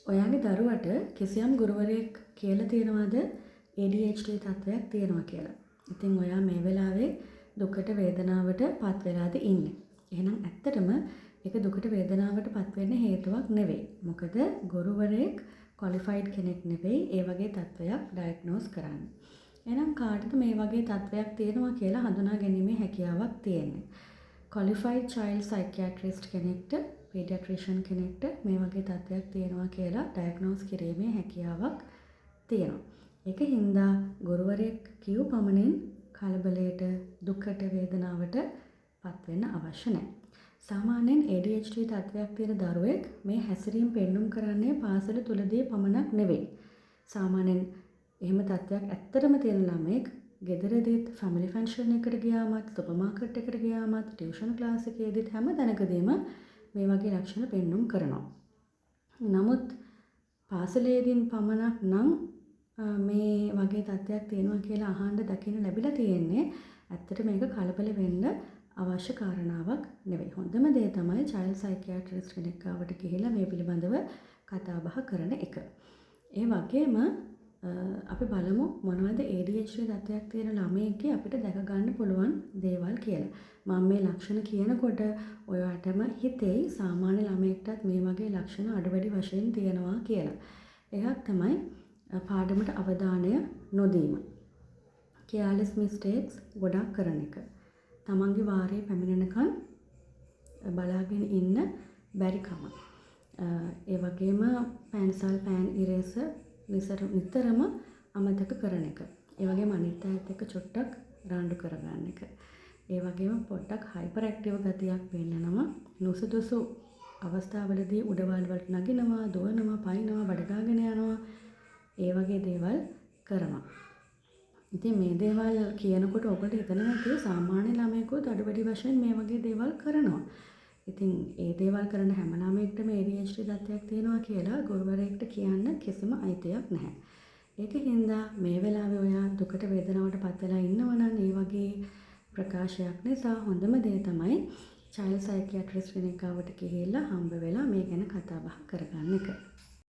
ඔයාගේ දරුවට කිසියම් ගුරුවරයෙක් කියලා තියෙනවද ADHD තත්ත්වයක් තියෙනවා කියලා. ඉතින් ඔයා මේ වෙලාවේ දුකට වේදනාවට පත් වෙලාද ඉන්නේ. එහෙනම් ඇත්තටම ඒක දුකට වේදනාවට පත් වෙන්න හේතුවක් නෙවෙයි. මොකද ගුරුවරයෙක් ක්වොලිෆයිඩ් කෙනෙක් නෙවෙයි ඒ වගේ තත්ත්වයක් ඩයග්නෝස් කරන්න. එහෙනම් කාටද මේ වගේ තත්ත්වයක් තියෙනවා කියලා හඳුනා ගැනීමේ හැකියාවක් තියෙන්නේ. ක්වොලිෆයිඩ් චයිල්ඩ් සයිකියාට්‍රිස්ට් කෙනෙක්ට පීඩියාට්‍රිෂියන් කෙනෙක්ට මේ වගේ තත්ත්වයක් තියෙනවා කියලා ඩයග්නෝස් කිරීමේ හැකියාවක් තියෙනවා. ඒක හින්දා ගුරුවරයෙක් කියු පමණින් කලබලයට දුකට වේදනාවට පත් වෙන්න අවශ්‍ය නැහැ. සාමාන්‍යයෙන් ADHD තත්ත්වයක් තියෙන දරුවෙක් මේ හැසිරීම පෙන්눔 කරන්නේ පාසල තුලදී පමණක් නෙවෙයි. සාමාන්‍යයෙන් එහෙම තත්ත්වයක් ඇත්තටම තියෙන ළමෙක් ගෙදරදීත් ෆැමිලි ෆන්ක්ෂන් එකට ගියාමත් සුපර් මාකට් එකට ගියාමත් ටියුෂන් ක්ලාස් එකේදීත් හැම තැනකදීම මේ වගේ ලක්ෂණ පෙන්눔 කරනවා. නමුත් පාසලේදීන් පමණක් නම් මේ වගේ තත්ත්වයක් තියෙනවා කියලා අහන්න දකින්න ලැබිලා තියෙන්නේ ඇත්තට මේක කලබල වෙන්න අවශ්‍ය කාරණාවක් නෙවෙයි. හොඳම දේ තමයි චයිල්ඩ් සයිකියාට්‍රිස්ට් කෙනෙක් ගාවට ගිහිල්ලා මේ පිළිබඳව කතා බහ කරන එක. ඒ වගේම අපි බලමු මොනවද ADHD තත්ත්වයක් තියෙන ළමයෙක්ගේ අපිට දැක ගන්න පුළුවන් දේවල් කියලා. මම මේ ලක්ෂණ කියනකොට ඔයාටම හිතෙයි සාමාන්‍ය ළමයෙක්ටත් මේ වගේ ලක්ෂණ අඩු වැඩි වශයෙන් තියෙනවා කියලා. එකක් තමයි පාඩමට අවධානය නොදීම. careless mistakes ගොඩක් කරන එක. තමන්ගේ වාරයේ පැමිණෙනකන් බලාගෙන ඉන්න බැරිකම. ඒ වගේම පැන්සල් පෑන් ඉරේසර් නිතරම අමතක කරන එක. ඒ වගේම අනිත් අයත් එක්ක චුට්ටක් රණ්ඩු කරගන්න එක. ඒ වගේම පොඩ්ඩක් හයිපර් ඇක්ටිව් ගතියක් පෙන්නනවා. නුසුදුසු අවස්ථාවලදී උඩවල් වලට නගිනවා, දුවනවා, පයින්නවා, බඩගාගෙන යනවා. ඒ වගේ දේවල් කරනවා. ඉතින් මේ දේවල් කියනකොට ඔබට හිතෙනවා ඇති සාමාන්‍ය ළමයෙකුත් අඩු වැඩි වශයෙන් මේ වගේ දේවල් කරනවා. ඉතින් ඒ දේවල් කරන හැම ළමයෙක්ටම ADHD තත්ත්වයක් තියෙනවා කියලා ගුරුවරයෙක්ට කියන්න කිසිම අයිතියක් නැහැ. ඒක හින්දා මේ වෙලාවේ ඔයා දුකට වේදනාවට පත් වෙලා ඉන්නවනම් ඒ වගේ ප්‍රකාශයක් නිසා හොඳම දේ තමයි චයිල්ඩ් සයිකියාට්‍රිස්ට් කෙනෙක් ගාවට ගිහිල්ලා හම්බ වෙලා මේ ගැන කතා බහ කරගන්න එක.